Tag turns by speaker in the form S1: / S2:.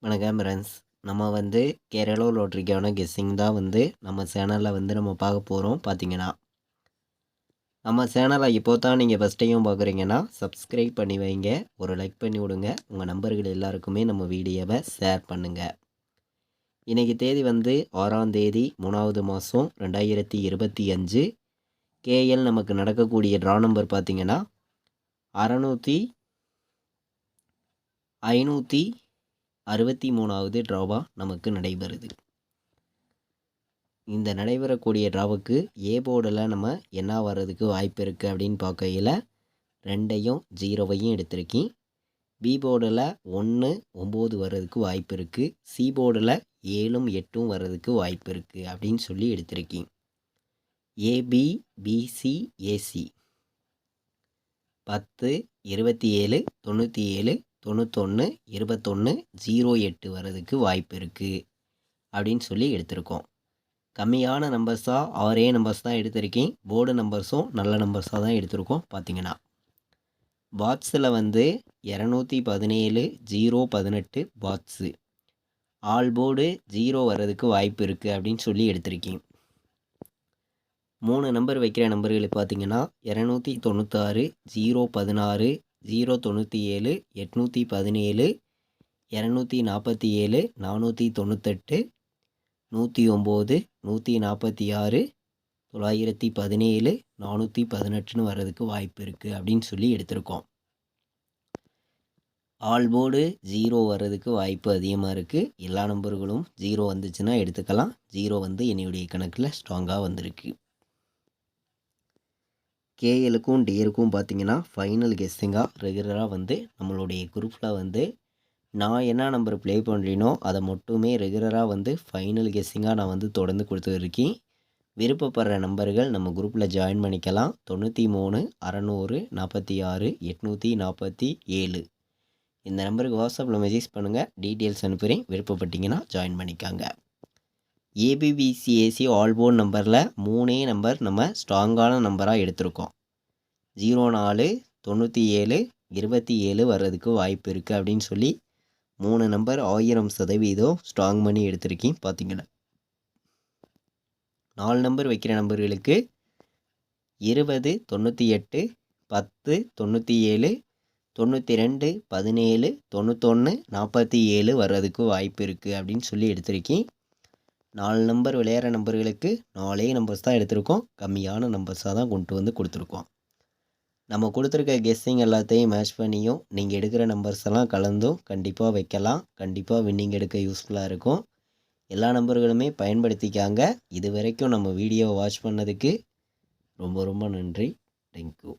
S1: வணக்கம் ஃப்ரெண்ட்ஸ். நம்ம வந்து கேரளா லாட்ரிக்கான கெஸ்ஸிங் தான் வந்து நம்ம சேனலில் வந்து நம்ம பார்க்க போகிறோம். பார்த்தீங்கன்னா நம்ம சேனலை இப்போ தான் நீங்கள் ஃபஸ்ட் டைம் பார்க்குறீங்கன்னா சப்ஸ்கிரைப் பண்ணி வைங்க, ஒரு லைக் பண்ணி விடுங்க, உங்கள் நண்பர்கள் எல்லாருக்குமே நம்ம வீடியோவை ஷேர் பண்ணுங்கள். இன்றைக்கி தேதி வந்து 6ஆம் தேதி 3வது மாதம் 2025. கேஎல் நமக்கு நடக்கக்கூடிய ட்ரா நம்பர் பார்த்தீங்கன்னா 563வது ட்ராவாக நமக்கு நடைபெறுது. இந்த நடைபெறக்கூடிய ட்ராவுக்கு ஏ போர்டில் நம்ம என்ன வர்றதுக்கு வாய்ப்பு இருக்குது அப்படின்னு பார்க்கையில் 2யும் 0வையும் எடுத்திருக்கேன். பி போர்டில் 1 9 வர்றதுக்கு வாய்ப்பு இருக்குது. சி போர்டில் 7 8 வர்றதுக்கு வாய்ப்பு இருக்குது அப்படின்னு சொல்லி எடுத்திருக்கேன். ஏபி பிசி ஏசி 10 27 97 91 21 08 வர்றதுக்கு வாய்ப்பு இருக்குது அப்படின்னு சொல்லி எடுத்திருக்கோம். கம்மியான நம்பர்ஸாக 6 நம்பர்ஸ் தான் எடுத்திருக்கேன். போர்டு நம்பர்ஸும் நல்ல நம்பர்ஸாக தான் எடுத்திருக்கோம். பார்த்தீங்கன்னா பாட்ஸில் வந்து 217 018 பாட்ஸு. ஆல் போர்டு 0 வர்றதுக்கு வாய்ப்பு இருக்குது அப்படின்னு சொல்லி எடுத்திருக்கேன். 3 நம்பர் வைக்கிற நம்பர்களுக்கு பார்த்தீங்கன்னா 296 016 097 817 247 498 109 146 917 418 வர்றதுக்கு வாய்ப்பு இருக்குது அப்படின்னு சொல்லி எடுத்திருக்கோம். ஆல் போர்டு 0 வர்றதுக்கு வாய்ப்பு அதிகமாக இருக்குது. எல்லா நம்பர்களும் 0 வந்துச்சுன்னா எடுத்துக்கலாம். 0 வந்து என்னுடைய கணக்கில் ஸ்ட்ராங்காக வந்திருக்கு. கேஎலுக்கும் டிஏருக்கும் பார்த்தீங்கன்னா ஃபைனல் கெஸ்ஸிங்காக ரெகுலராக வந்து நம்மளுடைய குரூப்பில் வந்து நான் என்ன நம்பர் ப்ளே பண்ணுறேனோ அதை மட்டுமே ரெகுலராக வந்து ஃபைனல் கெஸ்ஸிங்காக நான் வந்து தொடர்ந்து கொடுத்துருக்கேன். விருப்பப்படுற நம்பர்கள் நம்ம குரூப்பில் ஜாயின் பண்ணிக்கலாம். 93 600 46 847 இந்த நம்பருக்கு வாட்ஸ்அப்பில் மெசேஜ் பண்ணுங்கள், டீட்டெயில்ஸ் அனுப்புகிறேன். விருப்பப்பட்டீங்கன்னா ஜாயின் பண்ணிக்காங்க. ஏபிபிசிஏசி ஆல் போர்ட் நம்பரில் 3 நம்பர் நம்ம ஸ்ட்ராங்கான நம்பராக எடுத்திருக்கோம். 04 97 27 வர்றதுக்கு வாய்ப்பு இருக்குது அப்படின்னு சொல்லி 3 நம்பர் 1000% ஸ்ட்ராங் பண்ணி எடுத்திருக்கேன். பார்த்தீங்கன்னா 4 நம்பர் வைக்கிற நம்பர்களுக்கு 20 98 10 97 92 17 91 47 வர்றதுக்கு வாய்ப்பு இருக்குது அப்படின்னு சொல்லி எடுத்திருக்கேன். 4 நம்பர் விளையாடுற நம்பர்களுக்கு 4 நம்பர்ஸ் தான் எடுத்திருக்கோம். கம்மியான நம்பர்ஸாக தான் கொண்டு வந்து கொடுத்துருக்கோம். நம்ம கொடுத்துருக்க கெஸ்ஸிங் எல்லாத்தையும் மேட்ச் பண்ணியும் நீங்கள் எடுக்கிற நம்பர்ஸ் எல்லாம் கலந்தும் கண்டிப்பாக வைக்கலாம். கண்டிப்பாக வின்னிங் எடுக்க யூஸ்ஃபுல்லாக இருக்கும். எல்லா நம்பர்களுமே பயன்படுத்திக்காங்க. இது வரைக்கும் நம்ம வீடியோவை வாட்ச் பண்ணதுக்கு ரொம்ப ரொம்ப நன்றி. தேங்க்யூ.